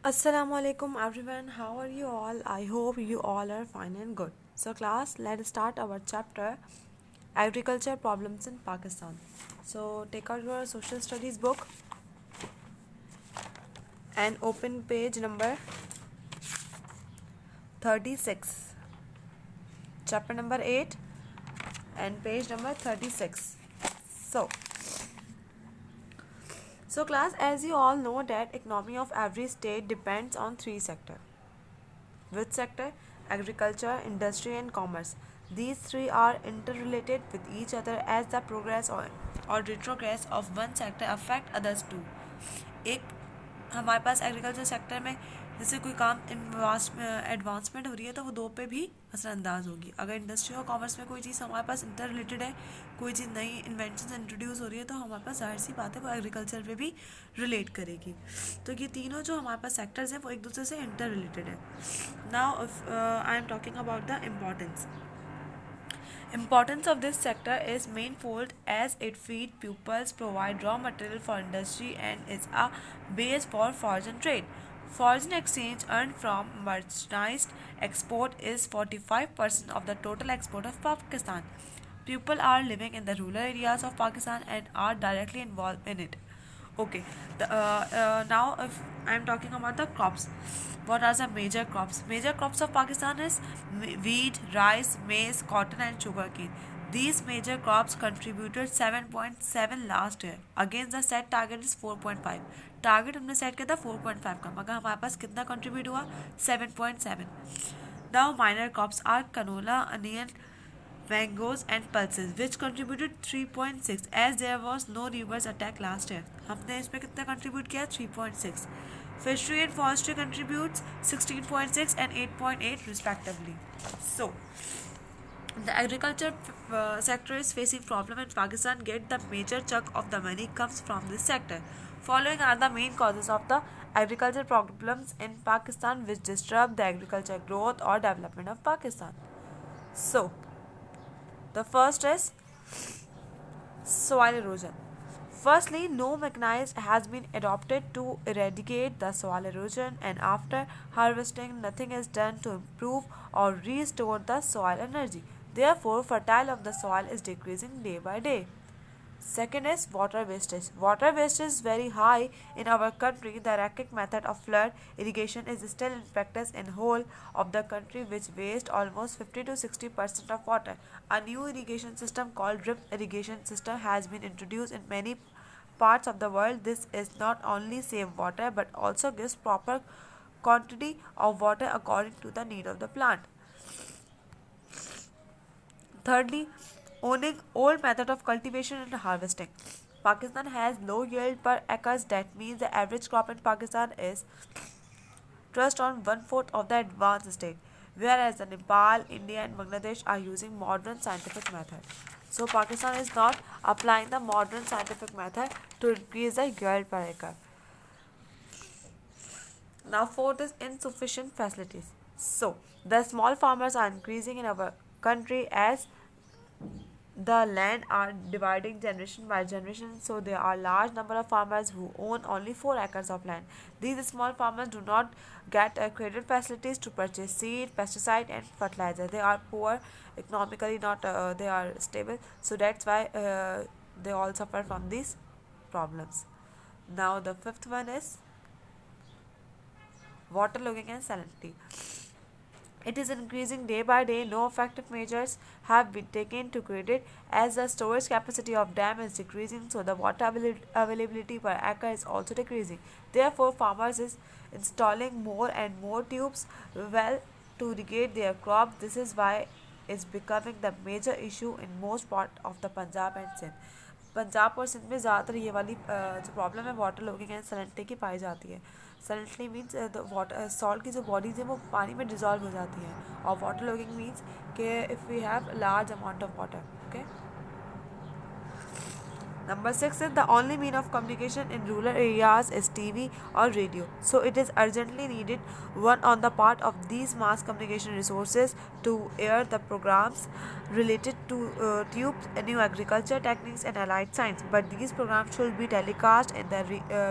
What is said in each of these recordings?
Assalamu alaikum everyone. How are you all? I hope you all are fine and good. So class, let's start our chapter Agriculture Problems in Pakistan. So take out your social studies book and open page number 36. Chapter number 8 and page number 36. So so class, as you all know that economy of every state depends on three sectors. Which sector? Agriculture, industry and commerce. These three are interrelated with each other as the progress or retrogress of one sector affect others too. एक हमारे पास agriculture sector में जैसे कोई काम advancement हो रही है तो वो दो पे भी असरअंदाज होगी. अगर इंडस्ट्री और कॉमर्स में कोई चीज़ हमारे पास इंटर रिलेटेड है, कोई चीज़ नई इन्वेंशन इंट्रोड्यूस हो रही है तो हमारे पास जाहिर सी बात है वो एग्रीकल्चर पे भी रिलेट करेगी. तो ये तीनों जो हमारे पास सेक्टर्स हैं वो एक दूसरे से इंटर रिलेटेड है. Now I am talking about the importance. Importance of this sector is manifold as it feeds pupils, provide raw material for industry and is a base for foreign trade. Foreign exchange earned from merchandise export is 45% of the total export of Pakistan. People are living in the rural areas of Pakistan and are directly involved in it. Okay, now if I am talking about the crops, what are the major crops? Major crops of Pakistan is wheat, rice, maize, cotton and sugarcane. These major crops contributed 7.7 last year. Against the set target is 4.5. Target हमने set किया था 4.5 का, मगर हमारे पास कितना contribute हुआ 7.7. Now minor crops are canola, onion, mangoes and pulses which contributed 3.6 as there was no reverse attack last year. हमने इसमें कितना कंट्रीब्यूट किया 3.6. Fishery and forestry contributes 16.6 and 8.8 respectively. So the agriculture sector is facing problem in Pakistan, yet the major chunk of the money comes from this sector. Following are the main causes of the agriculture problems in Pakistan which disturb the agriculture growth or development of Pakistan. So the first is soil erosion. Firstly, no mechanism has been adopted to eradicate the soil erosion, and after harvesting, nothing is done to improve or restore the soil energy. Therefore, fertility of the soil is decreasing day by day. Second is water wastage. Water wastage is very high in our country. The archaic method of flood irrigation is still in practice in whole of the country, which wastes almost 50 to 60% of water. A new irrigation system called drip irrigation system has been introduced in many parts of the world. This is not only save water but also gives proper quantity of water according to the need of the plant. Thirdly, owning old method of cultivation and harvesting. Pakistan has low yield per acres. That means the average crop in Pakistan is just on one-fourth of the advanced state, whereas the Nepal, India and Bangladesh are using modern scientific method. So Pakistan is not applying the modern scientific method to increase the yield per acre. Now fourth is insufficient facilities. So the small farmers are increasing in our country as the land are dividing generation by generation, so there are large number of farmers who own only 4 acres of land. These small farmers do not get credit facilities to purchase seed, pesticide and fertilizer. They are poor economically, not they are stable, so that's why they all suffer from these problems. Now the fifth one is waterlogging and salinity. It is increasing day by day. No effective measures have been taken to create it as the storage capacity of dam is decreasing, so the water availability per acre is also decreasing. Therefore, farmers is installing more and more tubes well to irrigate their crop. This is why it's becoming the major issue in most part of the Punjab and Sindh. Punjab और सिंध में ज़्यादातर ये वाली जो problem है water logging and salinity की पाई जाती है. सैलिनिटी मीन्स वाटर सॉल्ट की जो बॉडीज है वो पानी में डिजॉल्व हो जाती हैं, और वाटर लॉगिंग मीन्स कि if we have large amount of water. Okay, Number 6 is the only mean of communication in rural areas is TV or radio. So it is urgently needed one on the part of these mass communication resources to air the programs related to tubes, new agriculture techniques and allied science. But these programs should be telecast in the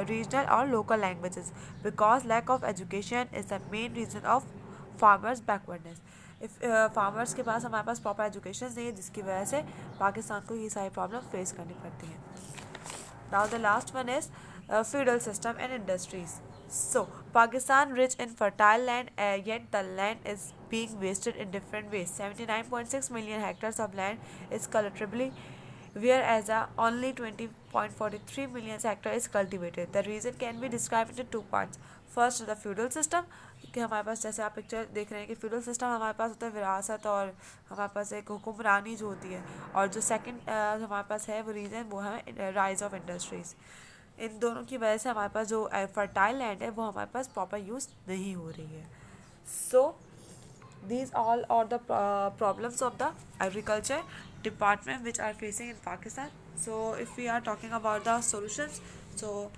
regional or local languages because lack of education is the main reason of farmers backwardness. If farmers के पास हमारे पास proper education नहीं है जिसकी वजह से पाकिस्तान को ये सारी प्रॉब्लम फेस करनी पड़ती हैं. Now the last one is feudal system and industries. So, Pakistan rich in fertile land, yet the land is being wasted in different ways. 79.6 million hectares of land is cultivable, whereas only 20.43 million hectares is cultivated. The reason can be described into two parts. First, the feudal system, कि हमारे पास जैसे आप picture देख रहे हैं कि feudal system हमारे पास होता है विरासत और हमारे पास एक हुक्मरानी जो होती है, और जो सेकंड हमारे पास है वो रीज़न वो है राइज ऑफ इंडस्ट्रीज़. इन दोनों की वजह से हमारे पास जो फर्टाइल लैंड है वो हमारे पास प्रॉपर यूज़ नहीं हो रही है. सो these all are the problems of the agriculture department which are facing in Pakistan. So if we are talking about the solutions, so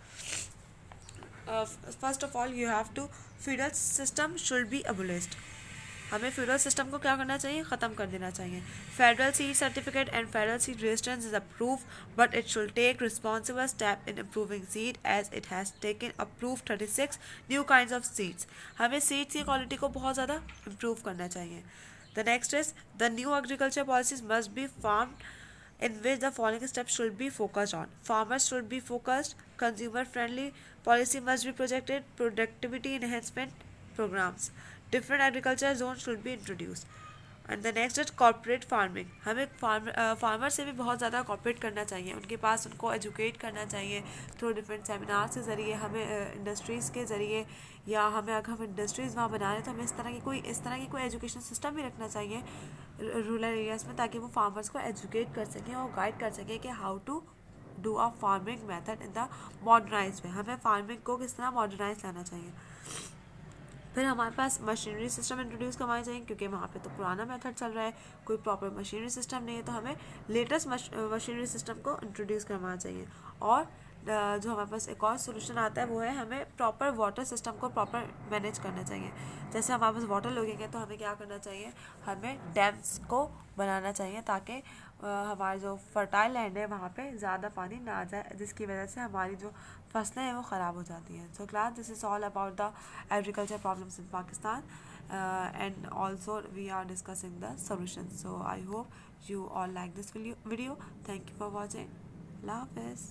first of all you have to feudal system should be abolished. हमें feudal system को क्या करना चाहिए, ख़त्म कर देना चाहिए. Federal seed certificate and federal seed resistance is approve, but it should take responsible step in improving seed as it has taken approve 36 new kinds of seeds. हमें सीड्स की क्वालिटी को बहुत ज़्यादा इम्प्रूव करना चाहिए. The next is the new agriculture policies must be formed in which the following steps should be focused on. Farmers should be focused, consumer friendly policy must be projected, productivity enhancement programs. Different agriculture zones should be introduced. And the next is corporate farming. हमें farmer से भी बहुत ज़्यादा corporate करना चाहिए, उनके पास उनको educate करना चाहिए थ्रू डिफरेंट सेमिनार्स के ज़रिए, हमें इंडस्ट्रीज़ के ज़रिए, या हमें अगर हम इंडस्ट्रीज़ वहाँ बना रहे हैं तो हमें इस तरह की कोई एजुकेशन सिस्टम भी रखना चाहिए रूरल एरियाज़ में, ताकि वो फार्मर्स को एजुकेट कर सकें और गाइड कर सकें कि how to do a farming method in the modernize way. हमें फार्मिंग को किस तरह मॉडर्नाइज लाना चाहिए. फिर हमारे पास मशीनरी सिस्टम इंट्रोड्यूस करवाना चाहिए, क्योंकि वहाँ पे तो पुराना मेथड चल रहा है, कोई प्रॉपर मशीनरी सिस्टम नहीं है, तो हमें लेटेस्ट मशीनरी सिस्टम को इंट्रोड्यूस करवाना चाहिए. और जो हमारे पास एक और सोल्यूशन आता है वो है हमें प्रॉपर वाटर सिस्टम को प्रॉपर मैनेज करना चाहिए. जैसे हमारे पास वाटर लगेंगे तो हमें क्या करना चाहिए, हमें डैम्स को बनाना चाहिए ताकि हमारी जो फर्टाइल लैंड है वहाँ पे ज़्यादा पानी ना आ जाए, जिसकी वजह से हमारी जो फसलें हैं वो ख़राब हो जाती हैं. So class, this is all about the agriculture problems in Pakistan and also we are discussing the solutions. So I hope you all like this video. Thank you for watching. Allah Hafiz.